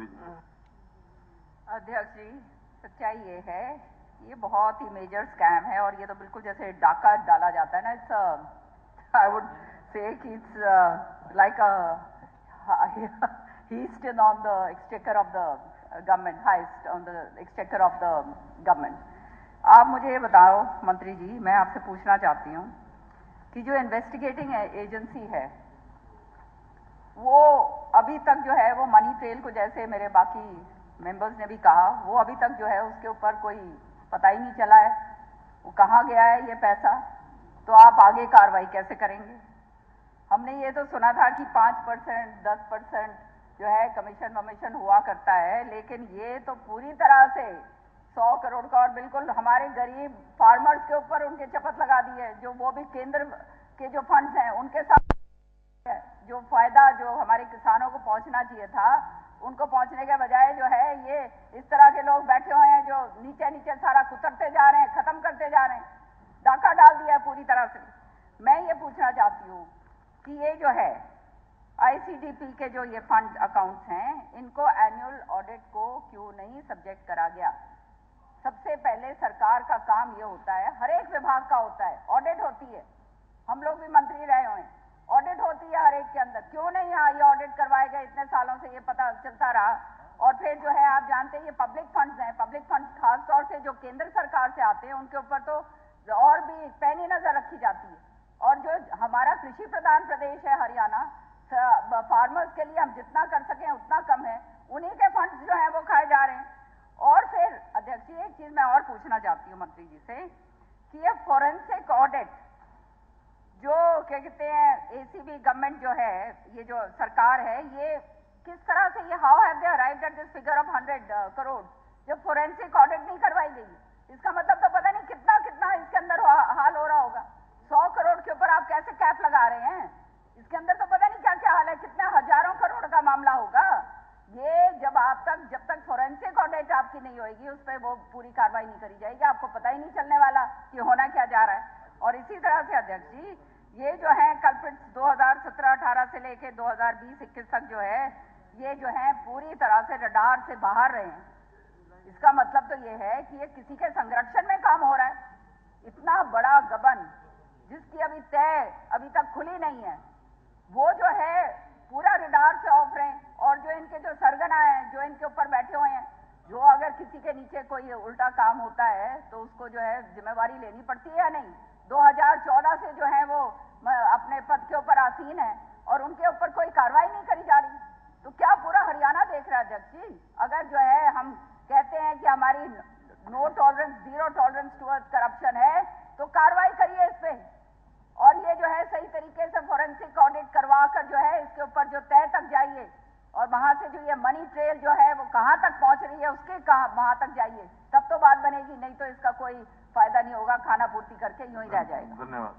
मंत्री जी। अध्यक्ष जी, सच्चाई ये है, ये बहुत ही मेजर स्कैम है और ये तो बिल्कुल जैसे डाका डाला जाता है ना, इट्स आई वुड से कि it's like a heist on the exchequer of the government, heist on the exchequer of the government. आप मुझे ये बताओ मंत्री जी, मैं आपसे पूछना चाहती हूँ कि जो इन्वेस्टिगेटिंग एजेंसी है वो अभी तक जो है वो मनी ट्रेल को, जैसे मेरे बाकी मेंबर्स ने भी कहा, वो अभी तक जो है उसके ऊपर कोई पता ही नहीं चला है वो कहाँ गया है ये पैसा, तो आप आगे कार्रवाई कैसे करेंगे? हमने ये तो सुना था कि 5%, 10% जो है कमीशन वमीशन हुआ करता है, लेकिन ये तो पूरी तरह से 100 करोड़ का, और बिल्कुल हमारे गरीब फार्मर्स के ऊपर उनके चपत लगा दी है, जो वो भी केंद्र के जो फंड्स हैं उनके साथ जो फायदा जो हमारे किसानों को पहुंचना चाहिए था उनको पहुंचने के बजाय जो है ये इस तरह के लोग बैठे हुए हैं जो नीचे नीचे सारा कुतरते जा रहे हैं, खत्म करते जा रहे हैं, डाका डाल दिया है पूरी तरह से। मैं ये पूछना चाहती हूँ कि ये जो है आईसीडीपी के जो ये फंड अकाउंट्स हैं, इनको एनुअल ऑडिट को क्यों नहीं सब्जेक्ट करा गया? सबसे पहले सरकार का काम ये होता है, हर एक विभाग का होता है, ऑडिट होती है, हम लोग भी मंत्री रहे हुए हैं, ऑडिट होती है हर एक के अंदर, क्यों नहीं ये ऑडिट करवाए गए? इतने सालों से ये पता चलता रहा। और फिर जो है आप जानते हैं ये पब्लिक फंड्स हैं, पब्लिक फंड्स खास तौर से जो केंद्र सरकार से आते हैं उनके ऊपर तो और भी पैनी नजर रखी जाती है। और जो हमारा कृषि प्रधान प्रदेश है हरियाणा, फार्मर्स के लिए हम जितना कर सकें उतना कम है, उन्हीं के फंड्स जो है वो खाए जा रहे हैं। और फिर अध्यक्ष जी, एक चीज मैं और पूछना चाहती हूँ मंत्री जी से कि ये फोरेंसिक ऑडिट जो क्या कहते हैं एसीबी गवर्नमेंट जो है, ये जो सरकार है, ये किस तरह से, ये how have they arrived at this figure of 100 crore जब फोरेंसिक ऑडिट नहीं करवाई गई? इसका मतलब तो पता नहीं कितना कितना इसके अंदर हाल हो रहा होगा। 100 करोड़ के ऊपर आप कैसे कैप लगा रहे हैं? इसके अंदर तो पता नहीं क्या क्या हाल है, कितने हजारों करोड़ का मामला होगा। ये जब तक फोरेंसिक ऑडिट आपकी नहीं होगी, उस पर वो पूरी कार्रवाई नहीं करी जाएगी, आपको पता ही नहीं चलने वाला कि होना क्या जा रहा है। और इसी तरह से अध्यक्ष जी, ये जो है कल्प्रिट्स 2017-18 से लेके 2020-21 तक जो है, ये जो है पूरी तरह से रडार से बाहर रहे हैं। इसका मतलब तो ये है कि ये किसी के संरक्षण में काम हो रहा है। इतना बड़ा गबन जिसकी अभी तक खुली नहीं है, वो जो है पूरा रडार से ऑफ रहे हैं। और जो इनके जो सरगना है, जो इनके ऊपर बैठे हुए हैं, जो अगर किसी के नीचे कोई उल्टा काम होता है तो उसको जो है जिम्मेवारी लेनी पड़ती है या नहीं? 2014 से जो है वो अपने पद के ऊपर आसीन है और उनके ऊपर कोई कार्रवाई नहीं करी जा रही। तो क्या पूरा हरियाणा देख रहा है अध्यक्ष जी? अगर जो है हम कहते हैं कि हमारी no tolerance, zero tolerance towards corruption है, तो कार्रवाई करिए इस पे। और ये जो है सही तरीके से फोरेंसिक ऑडिट करवा कर जो है इसके ऊपर जो तय तक जाइए, और वहां से जो ये मनी ट्रेल जो है वो कहां तक पहुंच रही है उसके वहां तक जाइए, तब तो बात बनेगी, नहीं तो इसका कोई फायदा नहीं होगा, खाना पूर्ति करके यूं ही रह जाएगा। धन्यवाद।